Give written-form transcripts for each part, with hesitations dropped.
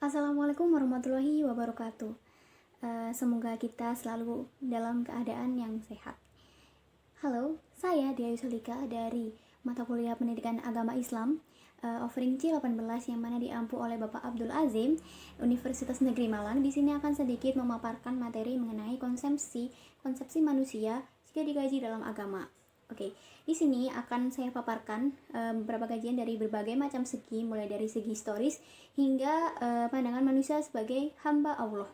Assalamualaikum warahmatullahi wabarakatuh. Semoga kita selalu dalam keadaan yang sehat. Halo, saya Dia Yusulika dari mata kuliah Pendidikan Agama Islam, offering C18 yang mana diampu oleh Bapak Abdul Azim, Universitas Negeri Malang. Di sini akan sedikit memaparkan materi mengenai konsepsi manusia jika dikaji dalam agama. Oke, di sini akan saya paparkan beberapa kajian dari berbagai macam segi, mulai dari segi historis hingga pandangan manusia sebagai hamba Allah.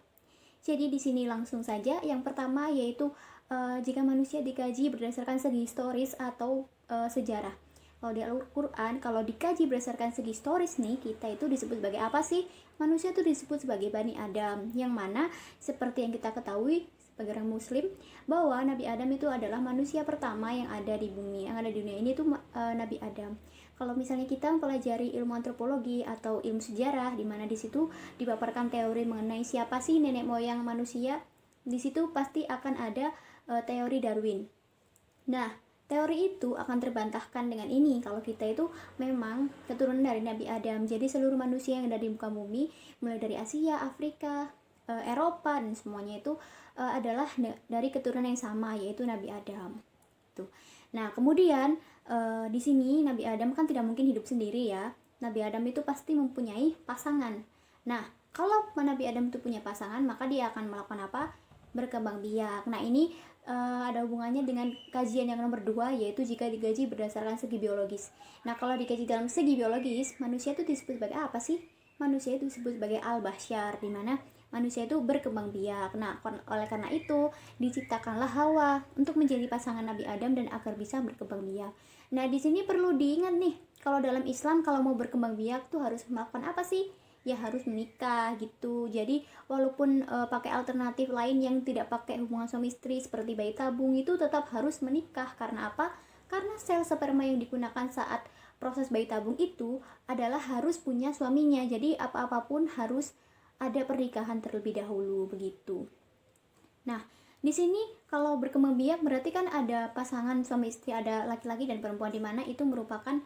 Jadi di sini langsung saja. Yang pertama yaitu jika manusia dikaji berdasarkan segi historis atau sejarah. Kalau di Al-Quran, kalau dikaji berdasarkan segi historis nih, kita itu disebut sebagai apa sih? Manusia itu disebut sebagai Bani Adam, yang mana seperti yang kita ketahui sebagai orang muslim, bahwa Nabi Adam itu adalah manusia pertama yang ada di bumi, yang ada di dunia ini itu Nabi Adam. Kalau misalnya kita mempelajari ilmu antropologi atau ilmu sejarah, di mana di situ dipaparkan teori mengenai siapa sih nenek moyang manusia, di situ pasti akan ada teori Darwin. Nah, teori itu akan terbantahkan dengan ini, kalau kita itu memang keturunan dari Nabi Adam. Jadi seluruh manusia yang ada di muka bumi, mulai dari Asia, Afrika, Eropa, dan semuanya itu adalah dari keturunan yang sama, yaitu Nabi Adam. Tuh. Nah, kemudian di sini Nabi Adam kan tidak mungkin hidup sendiri ya. Nabi Adam itu pasti mempunyai pasangan. Nah, kalau Nabi Adam itu punya pasangan, maka dia akan melakukan apa? Berkembang biak. Nah, ini ada hubungannya dengan kajian yang nomor 2, yaitu jika digaji berdasarkan segi biologis. Nah, kalau dikaji dalam segi biologis, manusia itu disebut sebagai apa sih? Manusia itu disebut sebagai al-basyar, di mana manusia itu berkembang biak. Nah, oleh karena itu diciptakanlah Hawa untuk menjadi pasangan Nabi Adam dan agar bisa berkembang biak. Nah, di sini perlu diingat nih, kalau dalam Islam kalau mau berkembang biak tuh harus melakukan apa sih? Ya harus menikah gitu. Jadi walaupun pakai alternatif lain yang tidak pakai hubungan suami istri seperti bayi tabung, itu tetap harus menikah. Karena apa? Karena sel sperma yang digunakan saat proses bayi tabung itu adalah harus punya suaminya. Jadi apa-apapun harus ada pernikahan terlebih dahulu begitu. Nah, di sini kalau berkembang biak berarti kan ada pasangan suami istri, ada laki-laki dan perempuan, di mana itu merupakan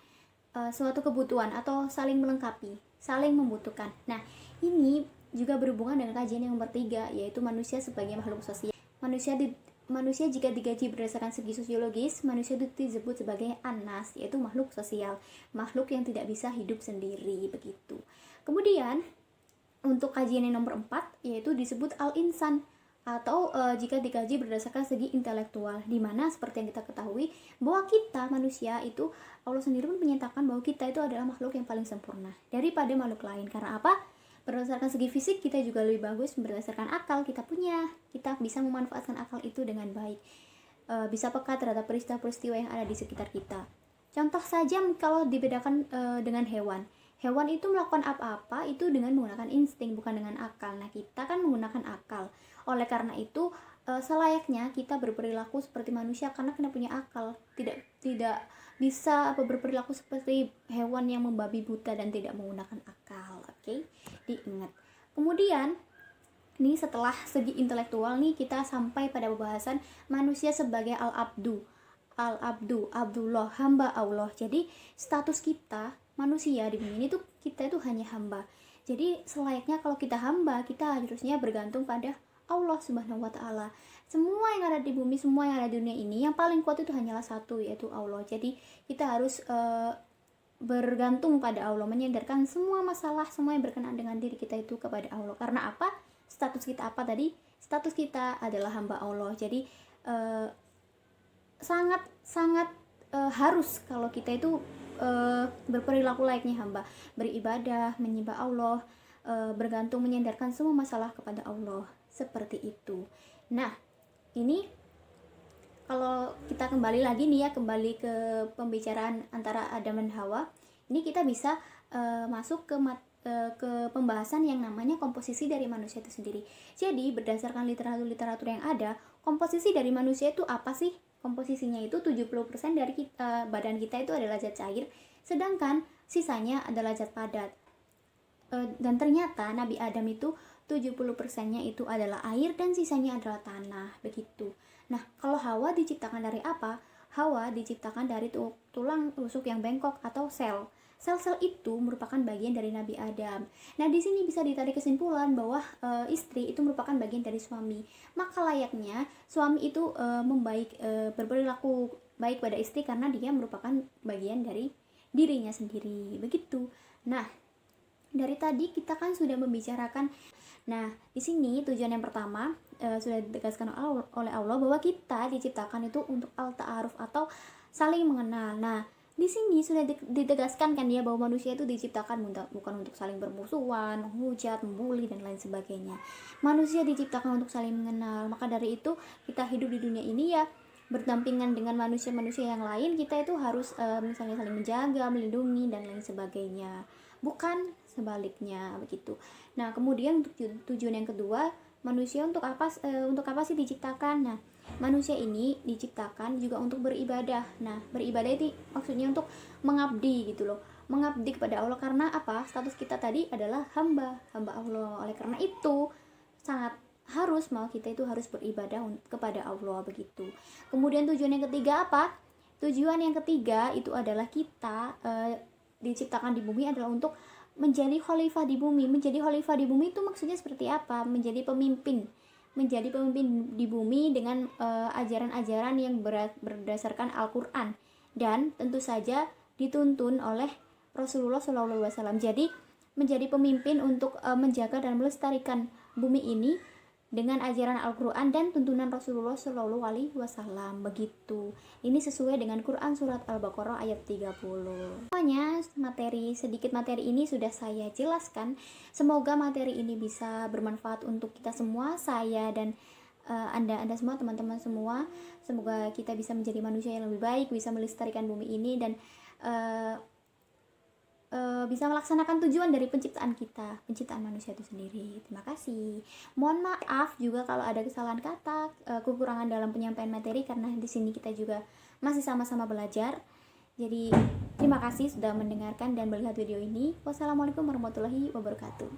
suatu kebutuhan atau saling melengkapi, saling membutuhkan. Nah, ini juga berhubungan dengan kajian yang nomor 3, yaitu manusia sebagai makhluk sosial. Manusia jika digaji berdasarkan segi sosiologis, manusia itu disebut sebagai anas, yaitu makhluk sosial, makhluk yang tidak bisa hidup sendiri begitu. Kemudian untuk kajian yang nomor 4, yaitu disebut al-insan, atau jika dikaji berdasarkan segi intelektual, di mana seperti yang kita ketahui bahwa kita manusia itu, Allah sendiri pun menyatakan bahwa kita itu adalah makhluk yang paling sempurna daripada makhluk lain. Karena apa? Berdasarkan segi fisik kita juga lebih bagus, berdasarkan akal kita bisa memanfaatkan akal itu dengan baik, bisa peka terhadap peristiwa-peristiwa yang ada di sekitar kita. Contoh saja kalau dibedakan dengan hewan itu melakukan apa-apa itu dengan menggunakan insting, bukan dengan akal. Nah, kita kan menggunakan akal. Oleh karena itu selayaknya kita berperilaku seperti manusia, karena kita punya akal. Tidak bisa berperilaku seperti hewan yang membabi buta dan tidak menggunakan akal. Oke? Diingat. Kemudian ini setelah segi intelektual nih, kita sampai pada pembahasan manusia sebagai Abdullah, hamba Allah. Jadi status kita manusia di bumi ini tuh, kita itu hanya hamba. Jadi selayaknya kalau kita hamba, kita harusnya bergantung pada Allah Subhanahu wa Ta'ala. Semua yang ada di bumi, semua yang ada di dunia ini, yang paling kuat itu hanyalah satu, yaitu Allah. Jadi kita harus bergantung pada Allah, menyandarkan semua masalah, semua yang berkenaan dengan diri kita itu kepada Allah. Karena apa? Status kita apa tadi? Status kita adalah hamba Allah. Jadi sangat harus kalau kita itu berperilaku layaknya hamba, beribadah, menyembah Allah, bergantung, menyandarkan semua masalah kepada Allah, seperti itu. Nah, ini kalau kita kembali lagi nih ya, kembali ke pembicaraan antara Adam dan Hawa, ini kita bisa masuk ke pembahasan yang namanya komposisi dari manusia itu sendiri. Jadi berdasarkan literatur yang ada, komposisi dari manusia itu apa sih? Komposisinya itu 70% dari badan kita itu adalah zat cair, sedangkan sisanya adalah zat padat. Dan ternyata Nabi Adam itu 70%-nya itu adalah air dan sisanya adalah tanah, begitu. Nah, kalau Hawa diciptakan dari apa? Hawa diciptakan dari tulang rusuk yang bengkok atau sel. sel-sel itu merupakan bagian dari Nabi Adam. Nah, di sini bisa ditarik kesimpulan bahwa istri itu merupakan bagian dari suami. Maka layaknya suami itu berperilaku baik pada istri karena dia merupakan bagian dari dirinya sendiri. Begitu. Nah, dari tadi kita kan sudah membicarakan. Nah, di sini tujuan yang pertama sudah ditegaskan oleh Allah bahwa kita diciptakan itu untuk al-ta'aruf atau saling mengenal. Nah, di sini sudah ditegaskan kan ya bahwa manusia itu diciptakan bukan untuk saling bermusuhan, menghujat, membuli dan lain sebagainya. Manusia diciptakan untuk saling mengenal. Maka dari itu kita hidup di dunia ini ya berdampingan dengan manusia-manusia yang lain, kita itu harus misalnya saling menjaga, melindungi dan lain sebagainya. Bukan sebaliknya begitu. Nah, kemudian untuk tujuan yang kedua, manusia untuk apa sih diciptakan? Nah, manusia ini diciptakan juga untuk beribadah. Nah, beribadah itu maksudnya untuk mengabdi gitu loh. Mengabdi kepada Allah karena apa? Status kita tadi adalah hamba Allah. Oleh karena itu, sangat harus kita itu harus beribadah kepada Allah begitu. Kemudian tujuan yang ketiga apa? Tujuan yang ketiga itu adalah kita diciptakan di bumi adalah untuk menjadi khalifah di bumi. Menjadi khalifah di bumi itu maksudnya seperti apa? Menjadi pemimpin di bumi dengan ajaran-ajaran yang berdasarkan Al-Quran dan tentu saja dituntun oleh Rasulullah SAW. Jadi menjadi pemimpin untuk menjaga dan melestarikan bumi ini dengan ajaran Al-Quran dan tuntunan Rasulullah SAW begitu. Ini sesuai dengan Quran surat Al-Baqarah ayat 30. Semuanya sedikit materi ini sudah saya jelaskan. Semoga materi ini bisa bermanfaat untuk kita semua, saya dan anda semua, teman-teman semua. Semoga kita bisa menjadi manusia yang lebih baik, bisa melestarikan bumi ini dan bisa melaksanakan tujuan dari penciptaan manusia itu sendiri. Terima kasih. Mohon maaf juga kalau ada kesalahan kata, kekurangan dalam penyampaian materi karena di sini kita juga masih sama-sama belajar. Jadi terima kasih sudah mendengarkan dan melihat video ini. Wassalamualaikum warahmatullahi wabarakatuh.